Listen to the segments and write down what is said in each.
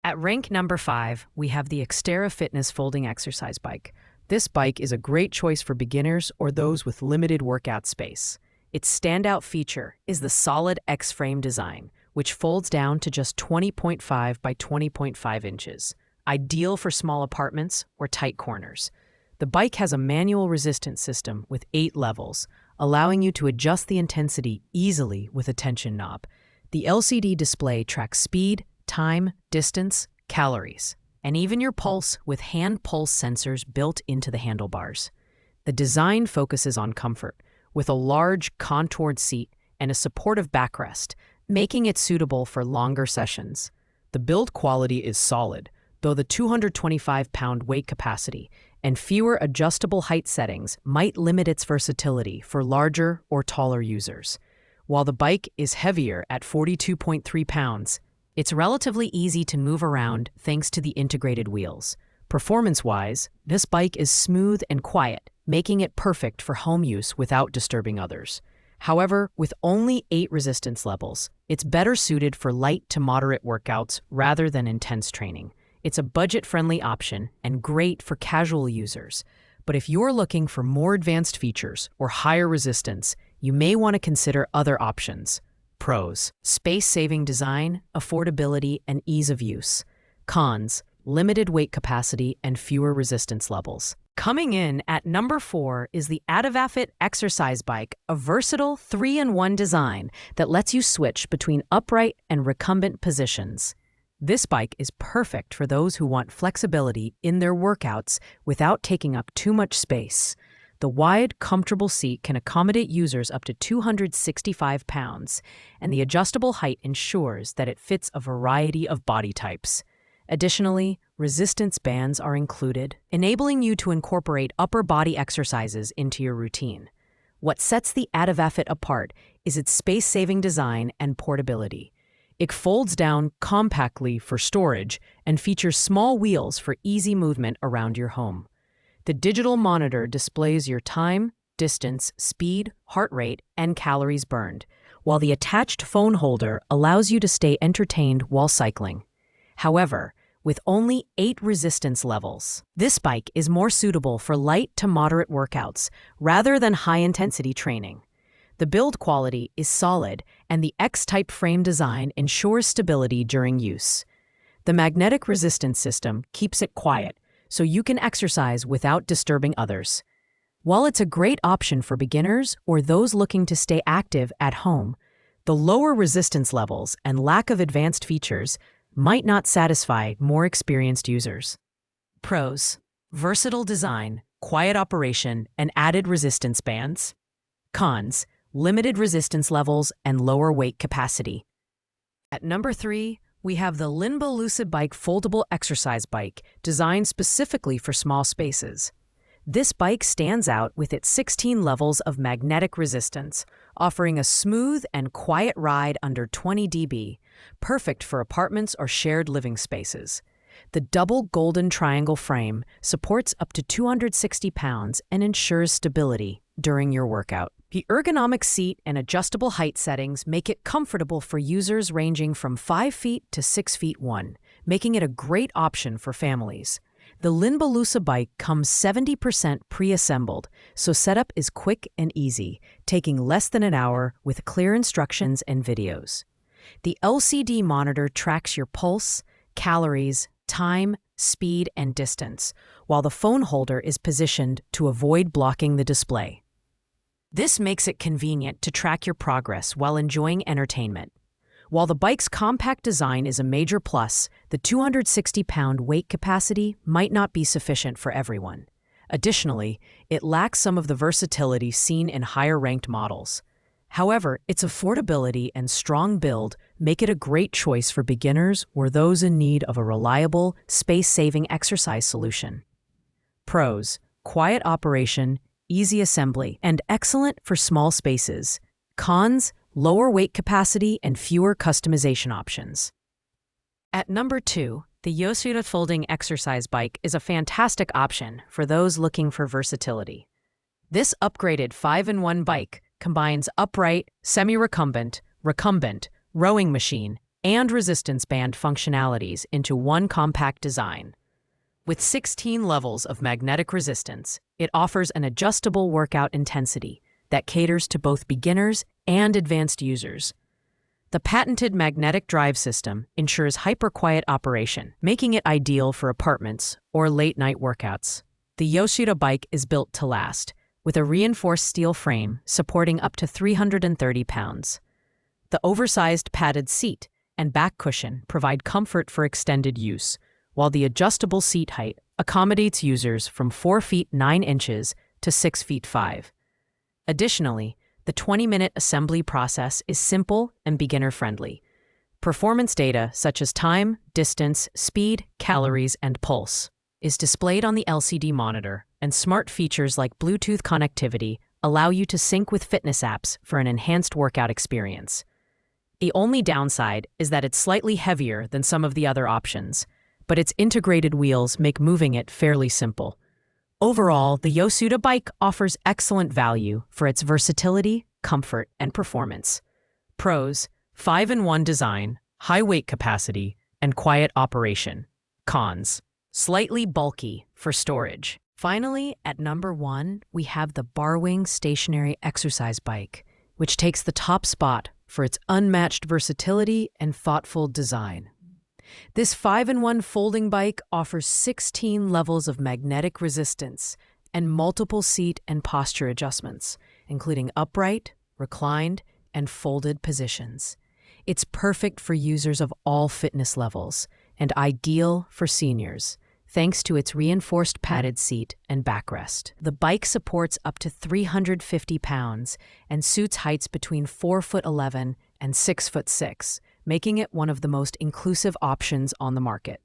At rank number 5, we have the Xterra Fitness Folding Exercise Bike. This bike is a great choice for beginners or those with limited workout space. Its standout feature is the solid X-frame design, which folds down to just 20.5 by 20.5 inches, ideal for small apartments or tight corners. The bike has a manual resistance system with 8 levels, allowing you to adjust the intensity easily with a tension knob. The LCD display tracks speed, time, distance, calories, and even your pulse with hand pulse sensors built into the handlebars. The design focuses on comfort, with a large, contoured seat and a supportive backrest, making it suitable for longer sessions. The build quality is solid, though the 225-pound weight capacity and fewer adjustable height settings might limit its versatility for larger or taller users. While the bike is heavier at 42.3 pounds, it's relatively easy to move around thanks to the integrated wheels. Performance-wise, this bike is smooth and quiet, making it perfect for home use without disturbing others. However, with only 8 resistance levels, it's better suited for light to moderate workouts rather than intense training. It's a budget-friendly option and great for casual users. But if you're looking for more advanced features or higher resistance, you may want to consider other options. Pros: space-saving design, affordability, and ease of use. Cons: limited weight capacity and fewer resistance levels. Coming in at number 4 is the Adavafit Exercise Bike, a versatile 3-in-1 design that lets you switch between upright and recumbent positions. This bike is perfect for those who want flexibility in their workouts without taking up too much space. The wide, comfortable seat can accommodate users up to 265 pounds, and the adjustable height ensures that it fits a variety of body types. Additionally, resistance bands are included, enabling you to incorporate upper body exercises into your routine. What sets the Adavafit apart is its space-saving design and portability. It folds down compactly for storage and features small wheels for easy movement around your home. The digital monitor displays your time, distance, speed, heart rate, and calories burned, while the attached phone holder allows you to stay entertained while cycling. However, with only 8 resistance levels, this bike is more suitable for light to moderate workouts rather than high-intensity training. The build quality is solid, and the X-type frame design ensures stability during use. The magnetic resistance system keeps it quiet, so you can exercise without disturbing others. While it's a great option for beginners or those looking to stay active at home, the lower resistance levels and lack of advanced features might not satisfy more experienced users. Pros: versatile design, quiet operation, and added resistance bands. Cons: limited resistance levels and lower weight capacity. At number 3, we have the Linba Lucid Bike Foldable Exercise Bike, designed specifically for small spaces. This bike stands out with its 16 levels of magnetic resistance, offering a smooth and quiet ride under 20 dB, perfect for apartments or shared living spaces. The double golden triangle frame supports up to 260 pounds and ensures stability during your workout. The ergonomic seat and adjustable height settings make it comfortable for users ranging from 5 feet to 6 feet 1, making it a great option for families. The Linba Lucid bike comes 70% pre-assembled, so setup is quick and easy, taking less than an hour with clear instructions and videos. The LCD monitor tracks your pulse, calories, time, speed, and distance, while the phone holder is positioned to avoid blocking the display. This makes it convenient to track your progress while enjoying entertainment. While the bike's compact design is a major plus, the 260-pound weight capacity might not be sufficient for everyone. Additionally, it lacks some of the versatility seen in higher-ranked models. However, its affordability and strong build make it a great choice for beginners or those in need of a reliable, space-saving exercise solution. Pros: quiet operation, easy assembly, and excellent for small spaces. Cons: lower weight capacity and fewer customization options. At number 2, the Yoshida Folding Exercise Bike is a fantastic option for those looking for versatility. This upgraded 5-in-1 bike combines upright, semi-recumbent, recumbent, rowing machine, and resistance band functionalities into one compact design. With 16 levels of magnetic resistance, it offers an adjustable workout intensity that caters to both beginners and advanced users. The patented magnetic drive system ensures hyper-quiet operation, making it ideal for apartments or late-night workouts. The Yoshida bike is built to last, with a reinforced steel frame supporting up to 330 pounds. The oversized padded seat and back cushion provide comfort for extended use, while the adjustable seat height accommodates users from 4 feet 9 inches to 6 feet 5. Additionally, the 20-minute assembly process is simple and beginner-friendly. Performance data such as time, distance, speed, calories, and pulse is displayed on the LCD monitor, and smart features like Bluetooth connectivity allow you to sync with fitness apps for an enhanced workout experience. The only downside is that it's slightly heavier than some of the other options, but its integrated wheels make moving it fairly simple. Overall, the Yoshida bike offers excellent value for its versatility, comfort, and performance. Pros: 5-in-1 design, high weight capacity, and quiet operation. Cons: slightly bulky for storage. Finally, at number 1, we have the Barwing stationary exercise bike, which takes the top spot for its unmatched versatility and thoughtful design. This 5-in-1 folding bike offers 16 levels of magnetic resistance and multiple seat and posture adjustments, including upright, reclined, and folded positions. It's perfect for users of all fitness levels and ideal for seniors, thanks to its reinforced padded seat and backrest. The bike supports up to 350 pounds and suits heights between 4'11" and 6'6", making it one of the most inclusive options on the market.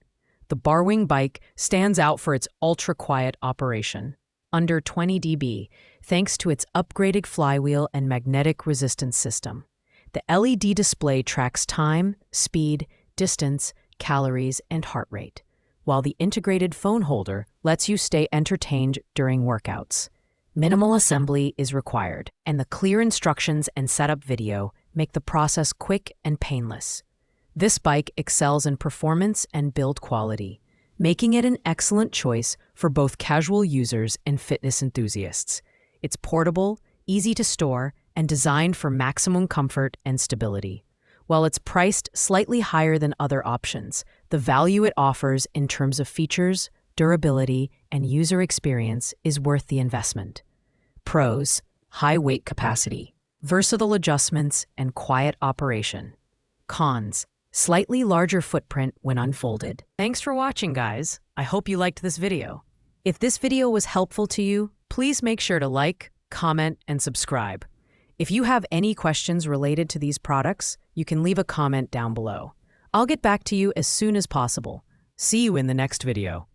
The Barwing bike stands out for its ultra-quiet operation, under 20 dB, thanks to its upgraded flywheel and magnetic resistance system. The LED display tracks time, speed, distance, calories, and heart rate, while the integrated phone holder lets you stay entertained during workouts. Minimal assembly is required, and the clear instructions and setup video make the process quick and painless. This bike excels in performance and build quality, making it an excellent choice for both casual users and fitness enthusiasts. It's portable, easy to store, and designed for maximum comfort and stability. While it's priced slightly higher than other options, the value it offers in terms of features, durability, and user experience is worth the investment. Pros: high weight capacity, versatile adjustments, and quiet operation. Cons: slightly larger footprint when unfolded. Thanks for watching, guys. I hope you liked this video. If this video was helpful to you, please make sure to like, comment, and subscribe. If you have any questions related to these products, you can leave a comment down below. I'll get back to you as soon as possible. See you in the next video.